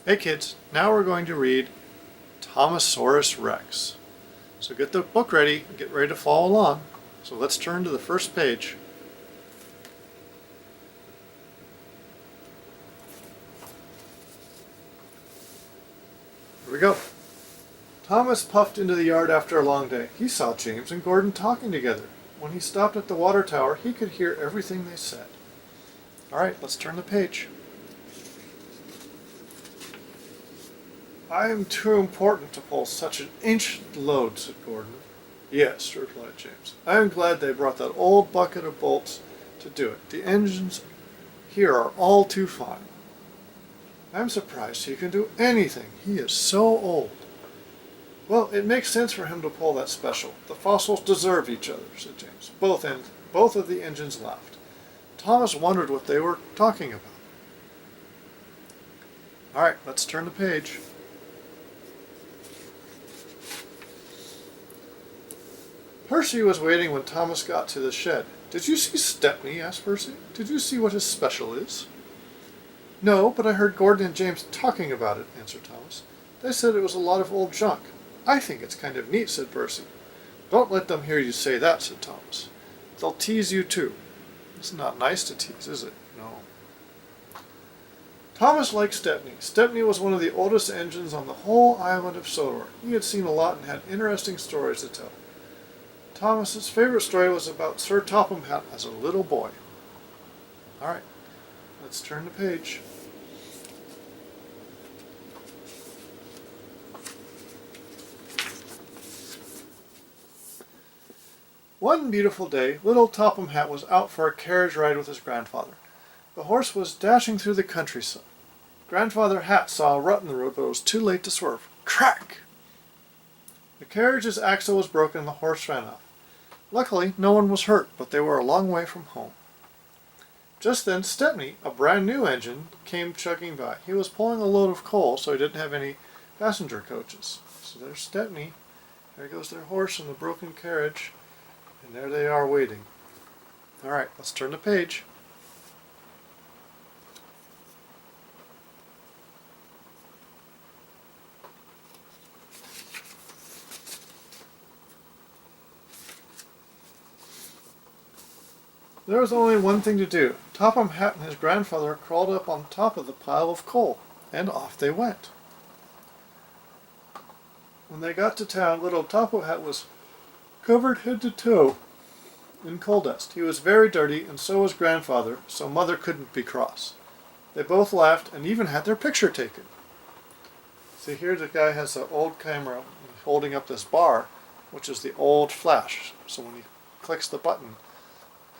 Hey kids, now we're going to read Thomasaurus Rex. So get the book ready and get ready to follow along. So let's turn to the first page. Here we go. Thomas puffed into the yard after a long day. He saw James and Gordon talking together. When he stopped at the water tower, he could hear everything they said. All right, let's turn the page. I am too important to pull such an ancient load, said Gordon. Yes, replied James. I am glad they brought that old bucket of bolts to do it. The engines here are all too fine. I'm surprised he can do anything. He is so old. Well, it makes sense for him to pull that special. The fossils deserve each other, said James. Both of the engines laughed. Thomas wondered what they were talking about. All right, let's turn the page. Percy was waiting when Thomas got to the shed. Did you see Stepney? Asked Percy. Did you see what his special is? No, but I heard Gordon and James talking about it, answered Thomas. They said it was a lot of old junk. I think it's kind of neat, said Percy. Don't let them hear you say that, said Thomas. They'll tease you too. It's not nice to tease, is it? No. Thomas liked Stepney. Stepney was one of the oldest engines on the whole island of Sodor. He had seen a lot and had interesting stories to tell. Thomas's favorite story was about Sir Topham Hatt as a little boy. All right, let's turn the page. One beautiful day, little Topham Hatt was out for a carriage ride with his grandfather. The horse was dashing through the countryside. Grandfather Hatt saw a rut in the road, but it was too late to swerve. Crack! The carriage's axle was broken and the horse ran off. Luckily, no one was hurt, but they were a long way from home. Just then, Stepney, a brand new engine, came chugging by. He was pulling a load of coal, so he didn't have any passenger coaches. So there's Stepney. There goes their horse and the broken carriage. And there they are waiting. All right, let's turn the page. There was only one thing to do. Topham Hatt and his grandfather crawled up on top of the pile of coal, and off they went. When they got to town, little Topham Hatt was covered head to toe in coal dust. He was very dirty, and so was grandfather, so mother couldn't be cross. They both laughed and even had their picture taken. See, here the guy has an old camera holding up this bar, which is the old flash. So when he clicks the button,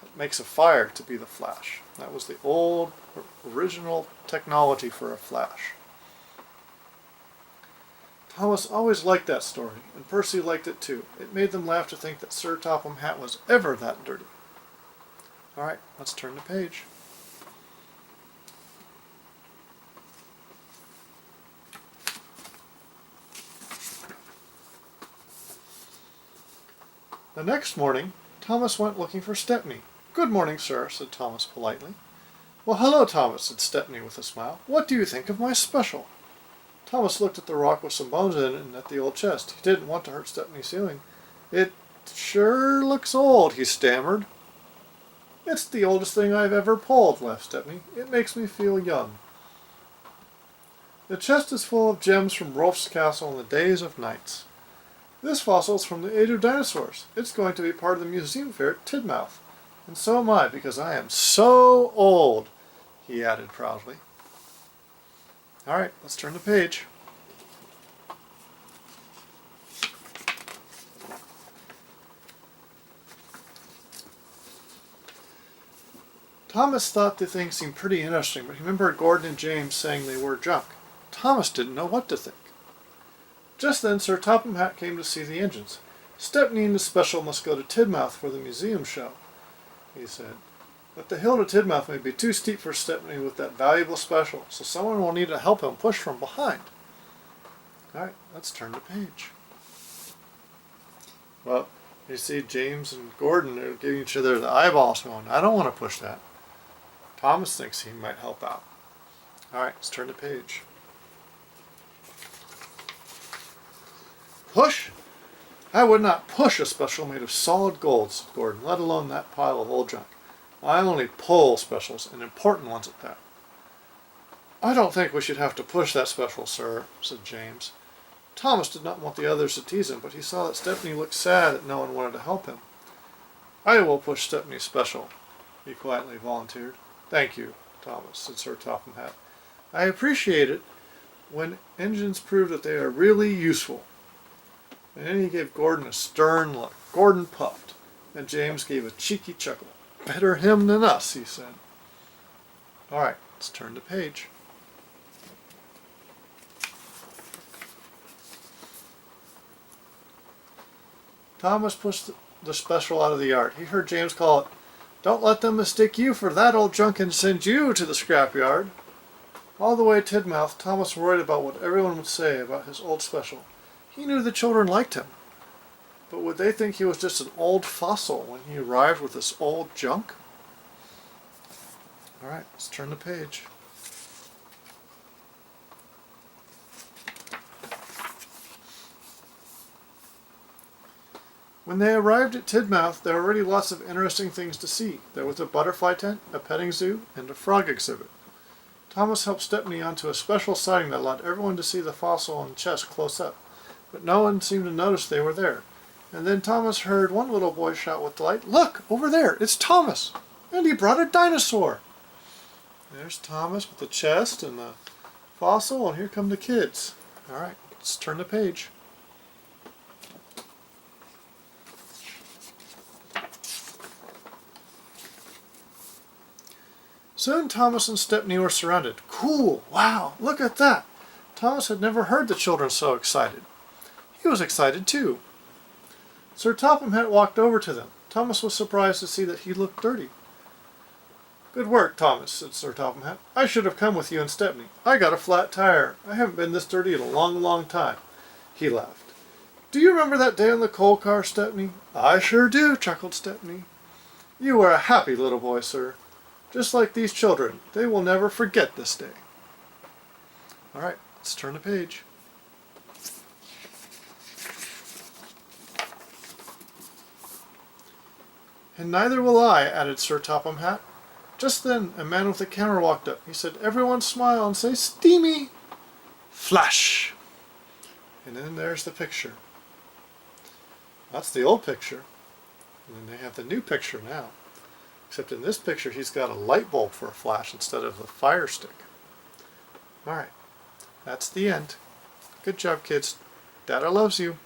it makes a fire to be the flash. That was the old original technology for a flash. Thomas always liked that story, and Percy liked it too. It made them laugh to think that Sir Topham Hatt was ever that dirty. All right, let's turn the page. The next morning, Thomas went looking for Stepney. Good morning, sir, said Thomas politely. Well, hello, Thomas, said Stepney with a smile. What do you think of my special? Thomas looked at the rock with some bones in it and at the old chest. He didn't want to hurt Stepney's feeling. It sure looks old, he stammered. It's the oldest thing I've ever pulled, laughed Stepney. It makes me feel young. The chest is full of gems from Rolf's castle in the days of knights. This fossil is from the age of dinosaurs. It's going to be part of the museum fair at Tidmouth. And so am I, because I am so old, he added proudly. All right, let's turn the page. Thomas thought the thing seemed pretty interesting, but he remembered Gordon and James saying they were junk. Thomas didn't know what to think. Just then Sir Topham Hatt came to see the engines. Stepney and the special must go to Tidmouth for the museum show, he said. But the hill to Tidmouth may be too steep for Stepney with that valuable special, so someone will need to help him push from behind. All right, let's turn the page. Well, you see James and Gordon are giving each other the eyeballs going, I don't want to push that. Thomas thinks he might help out. All right, let's turn the page. push? I would not push a special made of solid gold, said Gordon, let alone that pile of old junk. I only pull specials, and important ones at that. I don't think we should have to push that special, sir, said James. Thomas did not want the others to tease him, but he saw that Stepney looked sad that no one wanted to help him. I will push Stepney's special, he quietly volunteered. Thank you, Thomas, said Sir Topham Hatt. I appreciate it when engines prove that they are really useful. And then he gave Gordon a stern look. Gordon puffed, and James gave a cheeky chuckle. Better him than us, he said. All right, let's turn the page. Thomas pushed the special out of the yard. He heard James call it, Don't let them mistake you for that old junk and send you to the scrapyard. All the way to Tidmouth, Thomas worried about what everyone would say about his old special. He knew the children liked him. But would they think he was just an old fossil when he arrived with this old junk? All right, let's turn the page. When they arrived at Tidmouth, there were already lots of interesting things to see. There was a butterfly tent, a petting zoo, and a frog exhibit. Thomas helped Stepney onto a special siding that allowed everyone to see the fossil and chest close up, but no one seemed to notice they were there. And then Thomas heard one little boy shout with delight, Look, over there, it's Thomas! And he brought a dinosaur! There's Thomas with the chest and the fossil, and here come the kids. All right, let's turn the page. Soon Thomas and Stepney were surrounded. Cool! Wow! Look at that! Thomas had never heard the children so excited. He was excited too. Sir Topham Hatt walked over to them. Thomas was surprised to see that he looked dirty. Good work, Thomas, said Sir Topham Hatt. I should have come with you and Stepney. I got a flat tire. I haven't been this dirty in a long, long time. He laughed. Do you remember that day on the coal car, Stepney? I sure do, chuckled Stepney. You were a happy little boy, sir. Just like these children, they will never forget this day. All right, let's turn the page. And neither will I, added Sir Topham Hatt. Just then, a man with a camera walked up. He said, Everyone smile and say, Steamy! Flash! And then there's the picture. That's the old picture. And then they have the new picture now. Except in this picture, he's got a light bulb for a flash instead of the fire stick. All right, that's the end. Good job, kids. Dada loves you.